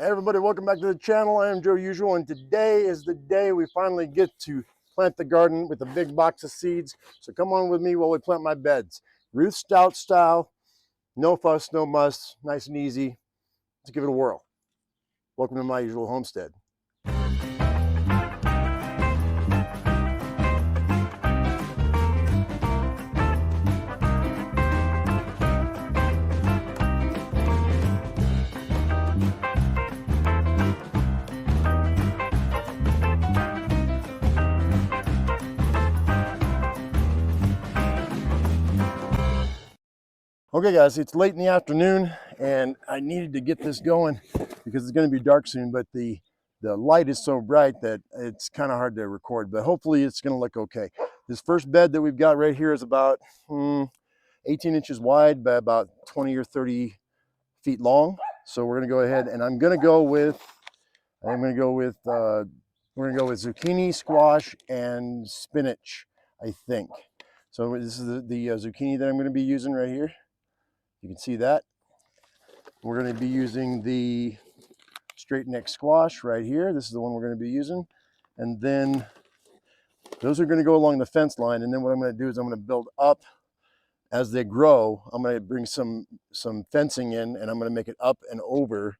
Hey everybody, welcome back to the channel. I am Joe Usual, and today is the day we finally get to plant the garden with a big box of seeds. So come on with me while we plant my beds. Ruth Stout style, no fuss, no muss, nice and easy. Let's give it a whirl. Welcome to my usual homestead. Okay guys, it's late in the afternoon and I needed to get this going because it's going to be dark soon, but the light is so bright that it's kind of hard to record, but hopefully it's going to look okay. This first bed that we've got right here is about 18 inches wide by about 20 or 30 feet long. So we're going to go ahead and we're going to go with zucchini, squash, and spinach, I think. So this is the zucchini that I'm going to be using right here. You can see that. We're going to be using the straight neck squash right here. This is the one we're going to be using. And then those are going to go along the fence line. And then what I'm going to do is I'm going to build up as they grow. I'm going to bring some fencing in and I'm going to make it up and over.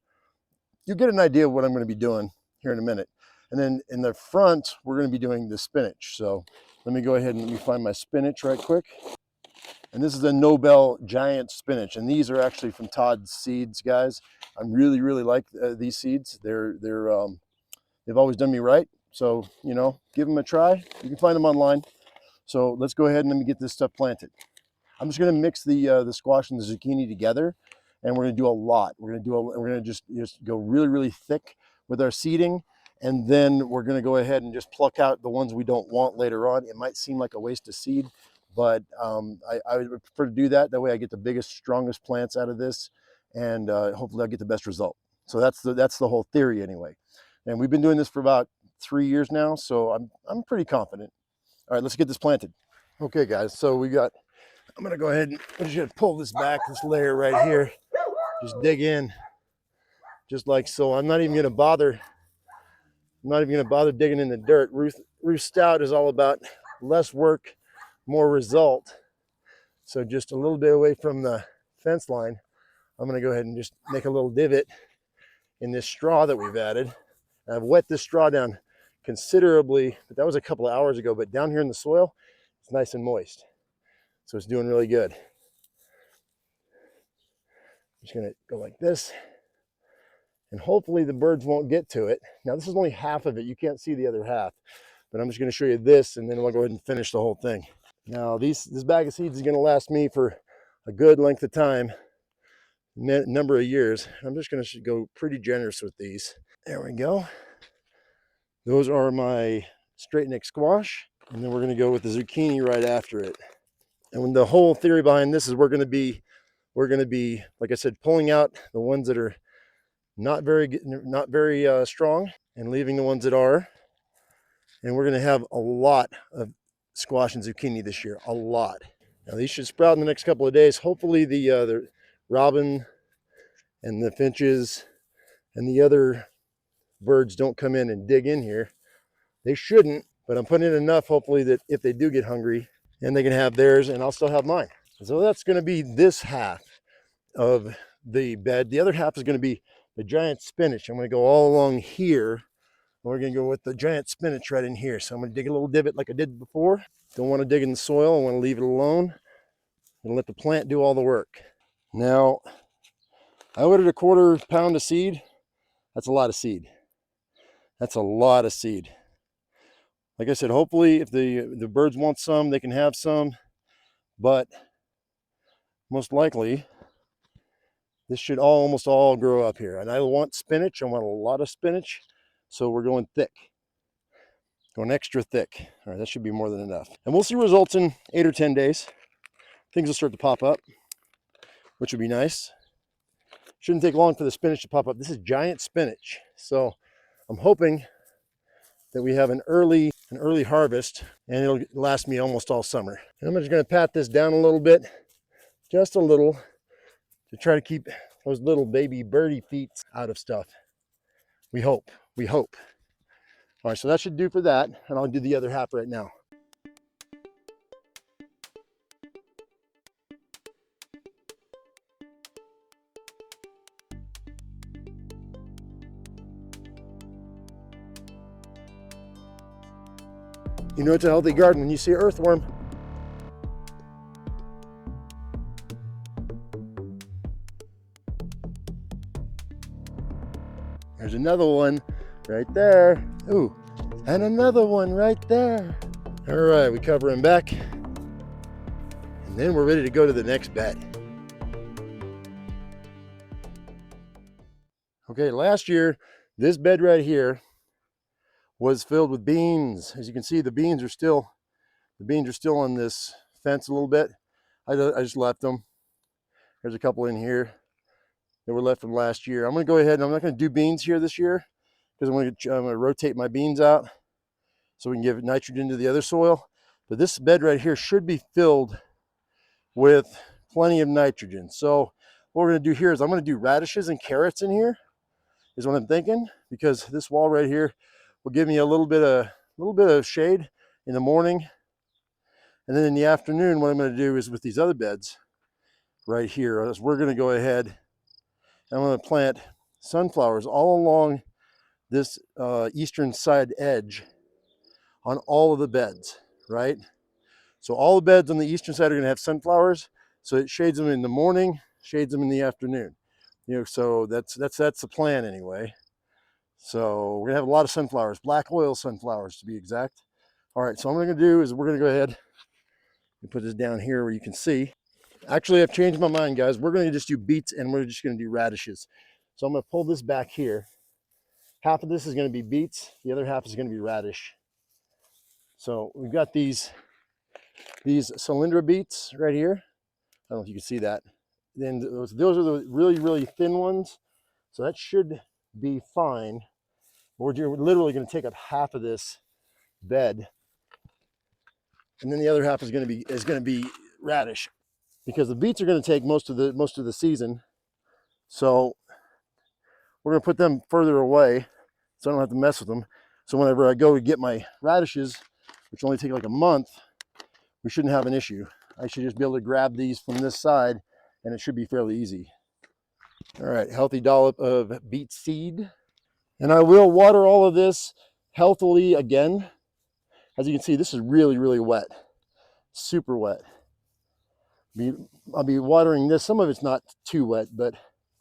You'll get an idea of what I'm going to be doing here in a minute. And then in the front, we're going to be doing the spinach. So let me go ahead and let me find my spinach right quick. And this is the Nobel giant spinach, and these are actually from Todd's seeds, guys. I really like these seeds. They've always done me right. So give them a try. You can find them online. So let's go ahead and let me get this stuff planted. I'm just going to mix the squash and the zucchini together, and we're going to do a lot. We're going to just go really thick with our seeding, and then we're going to go ahead and just pluck out the ones we don't want later on. It might seem like a waste of seed, but I would prefer to do that. That way I get the biggest, strongest plants out of this, and hopefully I'll get the best result. So that's the whole theory anyway. And we've been doing this for about 3 years now, so I'm pretty confident. All right, let's get this planted. Okay guys, so I'm gonna go ahead and I'm just gonna pull this back, this layer right here. Just dig in, just like so. I'm not even gonna bother digging in the dirt. Ruth Stout is all about less work, more result. So just a little bit away from the fence line, I'm going to go ahead and just make a little divot in this straw that we've added. And I've wet this straw down considerably, but that was a couple of hours ago. But down here in the soil, it's nice and moist. So it's doing really good. I'm just going to go like this. And hopefully the birds won't get to it. Now this is only half of it. You can't see the other half. But I'm just going to show you this, and then we'll go ahead and finish the whole thing. Now this bag of seeds is going to last me for a good length of time, number of years. I'm just going to go pretty generous with these. There we go. Those are my straight neck squash, and then we're going to go with the zucchini right after it. And when the whole theory behind this is we're going to be, like I said, pulling out the ones that are not very strong and leaving the ones that are. And we're going to have a lot of squash and zucchini this year, a lot. Now these should sprout in the next couple of days. Hopefully the robin and the finches and the other birds don't come in and dig in here. They shouldn't, but I'm putting in enough hopefully that if they do get hungry, then they can have theirs and I'll still have mine. So that's going to be this half of the bed. The other half is going to be the giant spinach. I'm going to go all along here. We're going to go with the giant spinach right in here. So I'm going to dig a little divot like I did before. Don't want to dig in the soil. I want to leave it alone and let the plant do all the work. Now, I ordered a 1/4 pound of seed. That's a lot of seed. That's a lot of seed. Like I said, hopefully if the birds want some, they can have some. But most likely, this should almost all grow up here. And I want spinach. I want a lot of spinach. So we're going thick, going extra thick. All right, that should be more than enough. And we'll see results in 8 or 10 days. Things will start to pop up, which would be nice. Shouldn't take long for the spinach to pop up. This is giant spinach. So I'm hoping that we have an early harvest and it'll last me almost all summer. And I'm just gonna pat this down a little bit, just a little, to try to keep those little baby birdie feet out of stuff. We hope. We hope. All right, so that should do for that, and I'll do the other half right now. You know it's a healthy garden when you see an earthworm. There's another one right there. Ooh, and another one right there. All right, we cover him back, and then we're ready to go to the next bed. Okay, last year, this bed right here was filled with beans. As you can see, the beans are still on this fence a little bit. I just left them. There's a couple in here that were left from last year. I'm gonna go ahead and I'm not gonna do beans here this year because I'm gonna rotate my beans out so we can give nitrogen to the other soil. But this bed right here should be filled with plenty of nitrogen. So what we're gonna do here is I'm gonna do radishes and carrots in here, is what I'm thinking, because this wall right here will give me a little bit of shade in the morning. And then in the afternoon, what I'm gonna do is with these other beds right here, is we're gonna go ahead and I'm gonna plant sunflowers all along this eastern side edge on all of the beds, right? So all the beds on the eastern side are gonna have sunflowers, so it shades them in the morning, shades them in the afternoon. You know, so that's the plan anyway. So we're gonna have a lot of sunflowers, black oil sunflowers to be exact. All right, so what I'm gonna do is we're gonna go ahead and put this down here where you can see. Actually, I've changed my mind, guys. We're gonna just do beets and we're just gonna do radishes. So I'm gonna pull this back here. Half of this is gonna be beets, the other half is gonna be radish. So we've got these cylindra beets right here. I don't know if you can see that. Then those are the really, really thin ones. So that should be fine. We're literally going to take up half of this bed, and then the other half is going to be radish, because the beets are going to take most of the season. So we're going to put them further away, so I don't have to mess with them. So whenever I go to get my radishes, which only take like a month, we shouldn't have an issue. I should just be able to grab these from this side, and it should be fairly easy. All right, healthy dollop of beet seed. And I will water all of this healthily again. As you can see, this is really, really wet, super wet. I'll be watering this. Some of it's not too wet, but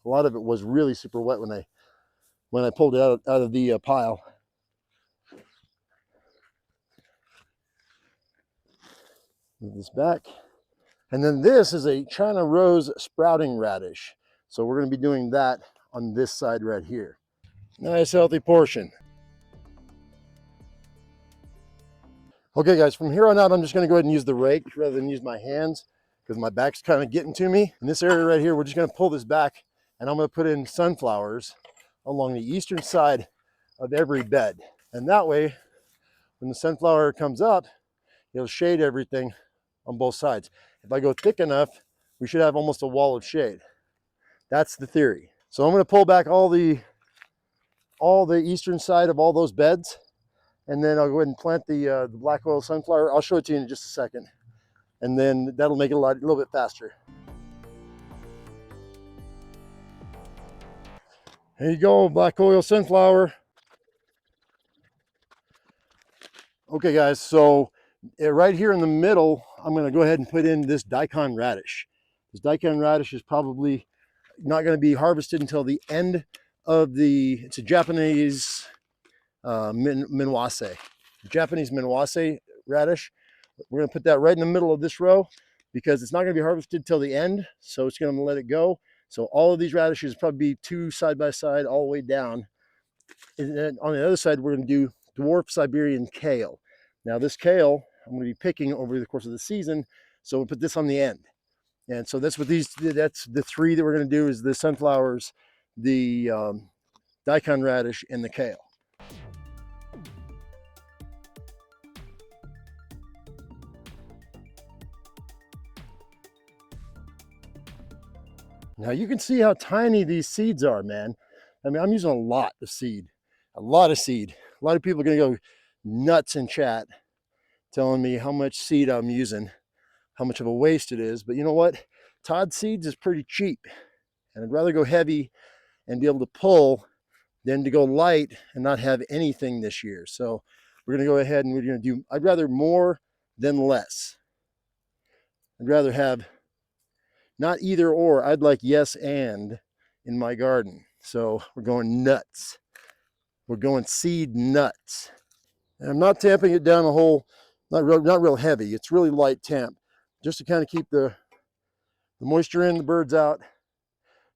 a lot of it was really super wet when I pulled it out of the pile. Move this back. And then this is a China Rose sprouting radish. So we're going to be doing that on this side right here. Nice healthy portion. Okay guys, from here on out, I'm just going to go ahead and use the rake rather than use my hands, because my back's kind of getting to me. In this area right here, we're just going to pull this back, and I'm going to put in sunflowers along the eastern side of every bed. And that way, when the sunflower comes up, it'll shade everything on both sides. If I go thick enough, we should have almost a wall of shade. That's the theory. So I'm going to pull back all the eastern side of all those beds, and then I'll go ahead and plant the black oil sunflower. I'll show it to you in just a second, and then that'll make it a little bit faster. There you go, black oil sunflower. Okay guys, so right here in the middle, I'm going to go ahead and put in this daikon radish. This daikon radish is probably not going to be harvested until the end of it's a Japanese minwase. Japanese minwase radish. We're going to put that right in the middle of this row because it's not going to be harvested till the end, so it's going to let it go. So all of these radishes probably be two side by side all the way down. And then on the other side, we're going to do dwarf Siberian kale. Now this kale, I'm going to be picking over the course of the season, so we'll put this on the end. And so that's the three that we're going to do, is the sunflowers, the daikon radish, and the kale. Now you can see how tiny these seeds are, man. I mean, I'm using a lot of seed. A lot of seed. A lot of people are going to go nuts in chat telling me how much seed I'm using, how much of a waste it is. But you know what? Todd Seeds is pretty cheap. And I'd rather go heavy and be able to pull than to go light and not have anything this year. So we're going to go ahead and we're going to do, I'd rather more than less. I'd rather have not either or, I'd like yes and in my garden. So we're going nuts. We're going seed nuts. And I'm not tamping it down a whole, not real heavy. It's really light tamp, just to kind of keep the moisture in, the birds out,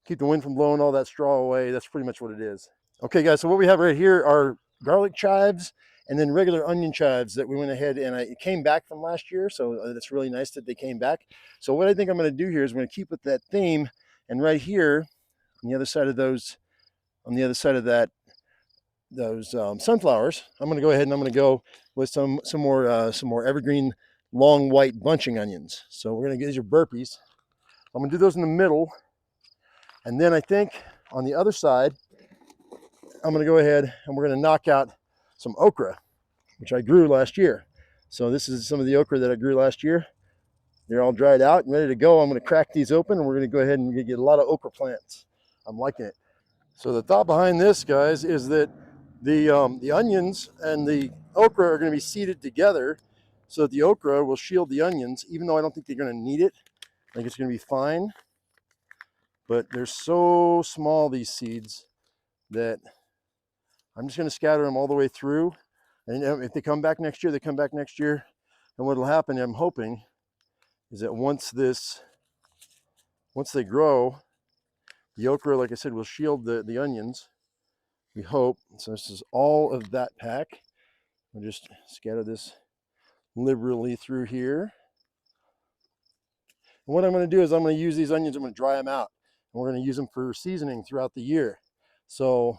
keep the wind from blowing all that straw away. That's pretty much what it is. Okay guys, so what we have right here are garlic chives and then regular onion chives that we went ahead and it came back from last year. So that's really nice that they came back. So what I think I'm going to do here is I'm going to keep with that theme. And right here on the other side of those, on the other side of that, those sunflowers, I'm going to go ahead and I'm going to go with some more evergreen long white bunching onions. So we're going to get these are burpees. I'm going to do those in the middle. And then I think on the other side, I'm going to go ahead and we're going to knock out some okra, which I grew last year. So this is some of the okra that I grew last year. They're all dried out and ready to go. I'm going to crack these open and we're going to go ahead and get a lot of okra plants. I'm liking it. So the thought behind this, guys, is that the onions and the okra are going to be seeded together so that the okra will shield the onions, even though I don't think they're going to need it. I think it's going to be fine. But they're so small, these seeds, that I'm just going to scatter them all the way through. And if they come back next year, they come back next year. And what will happen, I'm hoping, is that once they grow, the okra, like I said, will shield the onions. We hope. So this is all of that pack. We'll just scatter this liberally through here. And what I'm going to do is I'm going to use these onions, I'm going to dry them out. And we're going to use them for seasoning throughout the year. So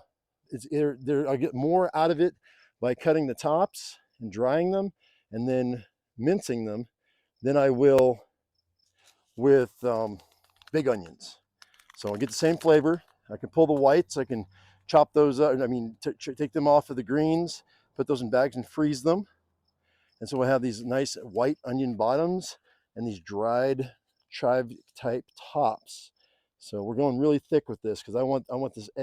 I get more out of it by cutting the tops and drying them and then mincing them than I will with big onions. So I get the same flavor. I can pull the whites, I can chop those up, take them off of the greens, put those in bags and freeze them. And so we'll have these nice white onion bottoms and these dried chive type tops. So we're going really thick with this because I want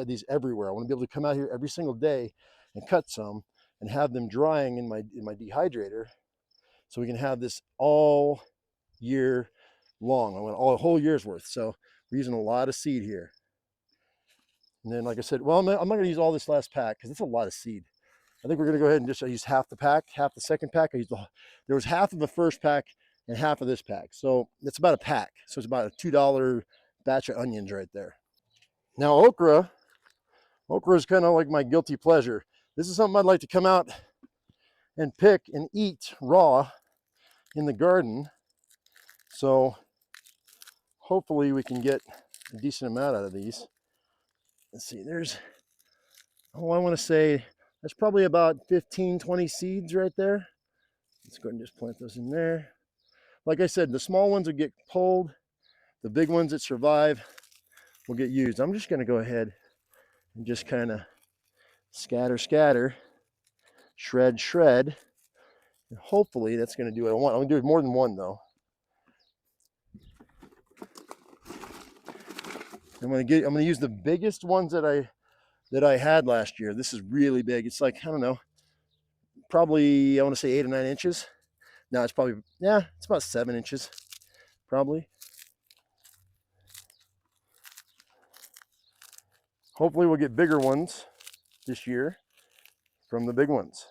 these everywhere. I want to be able to come out here every single day and cut some and have them drying in my dehydrator, so we can have this all year long. I want a whole year's worth. So we're using a lot of seed here. And then, like I said, well, I'm not going to use all this last pack because it's a lot of seed. I think we're going to go ahead and just use half the pack, half the second pack. There was half of the first pack and half of this pack. So it's about a pack. So it's about a $2 batch of onions right there. Now okra is kind of like my guilty pleasure. This is something I'd like to come out and pick and eat raw in the garden. So hopefully we can get a decent amount out of these. Let's see, I want to say there's probably about 15, 20 seeds right there. Let's go ahead and just plant those in there. Like I said, the small ones will get pulled. The big ones that survive will get used. I'm just going to go ahead and just kind of scatter, shred. And hopefully that's going to do what I want. I'm going to do more than one though. I'm going to use the biggest ones that I had last year. This is really big. It's like, I don't know, probably, I want to say 8 or 9 inches. No, it's probably, yeah, it's about 7 inches, probably. Hopefully we'll get bigger ones this year from the big ones.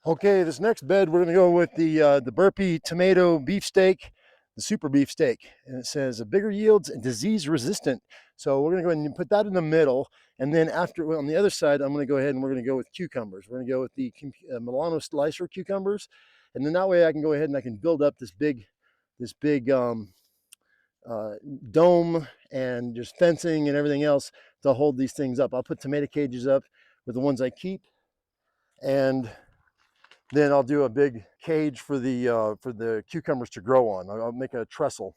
Okay, this next bed, we're gonna go with the burpee tomato beefsteak, the super beefsteak. And it says bigger yields and disease resistant. So we're gonna go ahead and put that in the middle. And then after, on the other side, I'm gonna go ahead and we're gonna go with cucumbers. We're gonna go with the Milano slicer cucumbers. And then that way I can go ahead and I can build up this big dome and just fencing and everything else to hold these things up. I'll put tomato cages up with the ones I keep. And then I'll do a big cage for the cucumbers to grow on. I'll make a trestle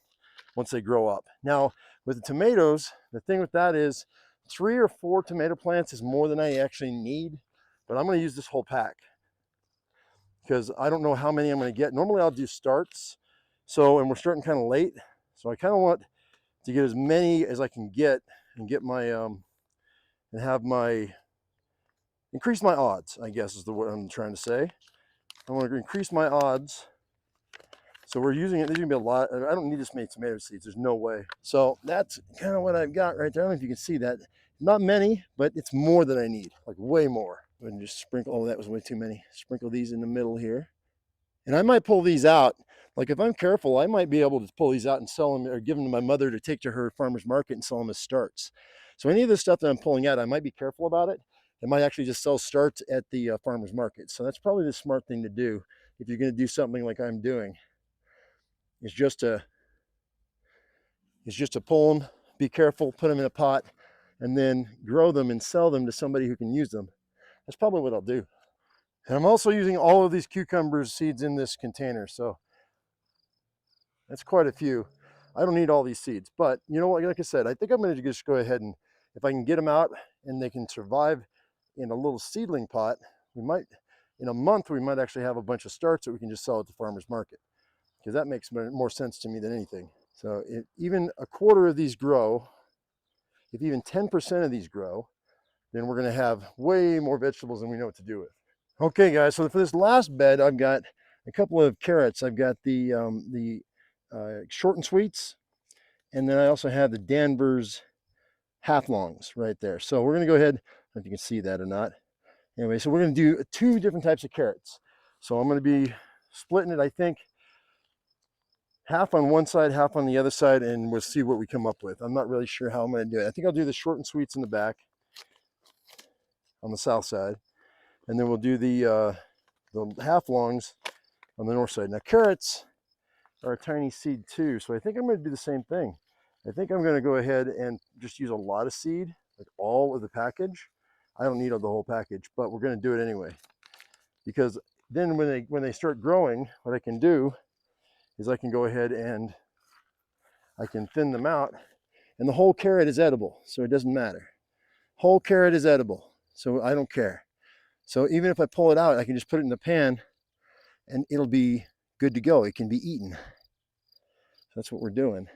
once they grow up. Now, With the tomatoes, the thing with that is 3 or 4 tomato plants is more than I actually need, but I'm going to use this whole pack because I don't know how many I'm going to get. Normally I'll do starts, and we're starting kind of late, so I kind of want to get as many as I can get and get my and have my increase my odds, I guess is the word I'm trying to say. I want to increase my odds. So we're using it. There's gonna be a lot. I don't need this many tomato seeds. There's no way. So that's kind of what I've got right there. I don't know if you can see that. Not many, but it's more than I need, like way more. And just sprinkle. Oh, that was way too many. Sprinkle these in the middle here. And I might pull these out. Like if I'm careful, I might be able to pull these out and sell them or give them to my mother to take to her farmer's market and sell them as starts. So any of the stuff that I'm pulling out, I might be careful about it. I might actually just sell starts at the farmer's market. So that's probably the smart thing to do if you're going to do something like I'm doing. Is just to pull them, be careful, put them in a pot, and then grow them and sell them to somebody who can use them. That's probably what I'll do. And I'm also using all of these cucumber seeds in this container, so that's quite a few. I don't need all these seeds, but you know what, like I said, I think I'm going to just go ahead and if I can get them out and they can survive in a little seedling pot, we might, in a month, we might actually have a bunch of starts that we can just sell at the farmer's market, because that makes more sense to me than anything. So if even a quarter of these grow, if even 10% of these grow, then we're going to have way more vegetables than we know what to do with. Okay, guys, so for this last bed, I've got a couple of carrots. I've got the short and sweets, and then I also have the Danvers half longs right there. So we're going to go ahead, I don't know if you can see that or not. Anyway, so we're going to do 2 different types of carrots. So I'm going to be splitting it, I think, half on one side, half on the other side, and we'll see what we come up with. I'm not really sure how I'm going to do it. I think I'll do the short and sweets in the back on the south side, and then we'll do the half longs on the north side. Now carrots are a tiny seed too, so I think I'm going to do the same thing. I think I'm going to go ahead and just use a lot of seed, like all of the package. I don't need the whole package, but we're going to do it anyway, because then when they start growing, what I can do is I can go ahead and I can thin them out, and the whole carrot is edible, so it doesn't matter. Whole carrot is edible, so I don't care. So even if I pull it out, I can just put it in the pan and it'll be good to go. It can be eaten. So that's what we're doing.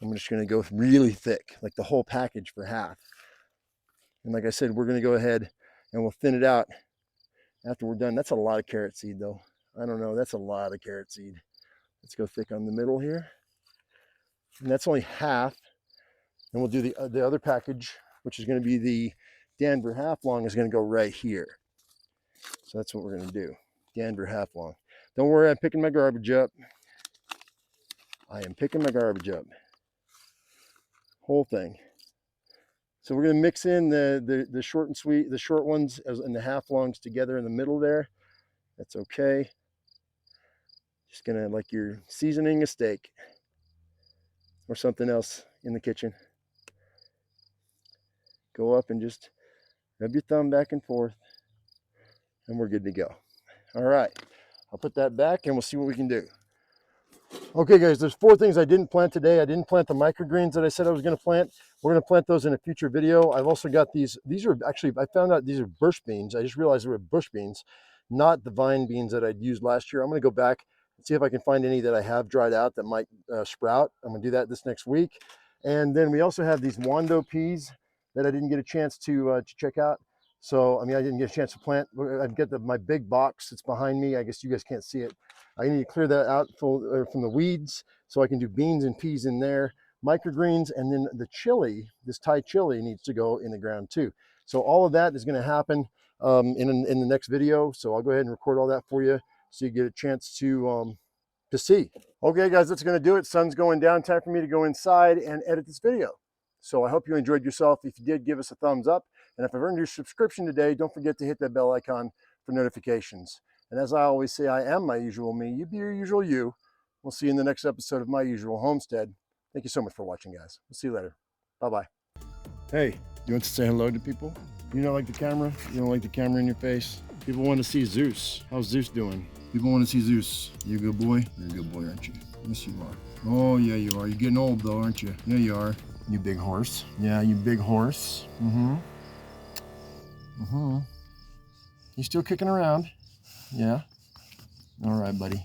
I'm just going to go really thick, like the whole package for half. And like I said, we're going to go ahead and we'll thin it out after we're done. That's a lot of carrot seed though. I don't know, that's a lot of carrot seed. Let's go thick on the middle here. And that's only half. And we'll do the other package, which is going to be the Danver half long, is going to go right here. So that's what we're going to do. Danver half long. Don't worry, I'm picking my garbage up. I am picking my garbage up. Whole thing. So we're going to mix in the short and sweet, the short ones and the half longs together in the middle there. That's okay. Just gonna, like you're seasoning a steak or something else in the kitchen. Go up and just rub your thumb back and forth, and we're good to go. All right, I'll put that back and we'll see what we can do. Okay guys, there's 4 things I didn't plant today. I didn't plant the microgreens that I said I was going to plant. We're going to plant those in a future video. I've also got these are actually, I found out these are bush beans. I just realized they were bush beans, not the vine beans that I'd used last year. I'm going to go back and see if I can find any that I have dried out that might sprout. I'm going to do that this next week. And then we also have these Wando peas that I didn't get a chance to check out. So, I mean, I didn't get a chance to plant. I've got my big box that's behind me. I guess you guys can't see it. I need to clear that out from the weeds so I can do beans and peas in there, microgreens, and then the chili, this Thai chili, needs to go in the ground too. So all of that is going to happen in the next video. So I'll go ahead and record all that for you so you get a chance to see. Okay guys, that's going to do it. Sun's going down. Time for me to go inside and edit this video. So I hope you enjoyed yourself. If you did, give us a thumbs up. And if I've earned your subscription today, don't forget to hit that bell icon for notifications. And as I always say, I am my usual me. You be your usual you. We'll see you in the next episode of My Usual Homestead. Thank you so much for watching, guys. We'll see you later. Bye-bye. Hey, you want to say hello to people? You don't like the camera? You don't like the camera in your face? People want to see Zeus. How's Zeus doing? People want to see Zeus. You a good boy? You're a good boy, aren't you? Yes, you are. Oh, yeah, you are. You're getting old, though, aren't you? Yeah, you are. You big horse. Yeah, you big horse. Mm-hmm. Mm-hmm. You still kicking around? Yeah. All right, buddy.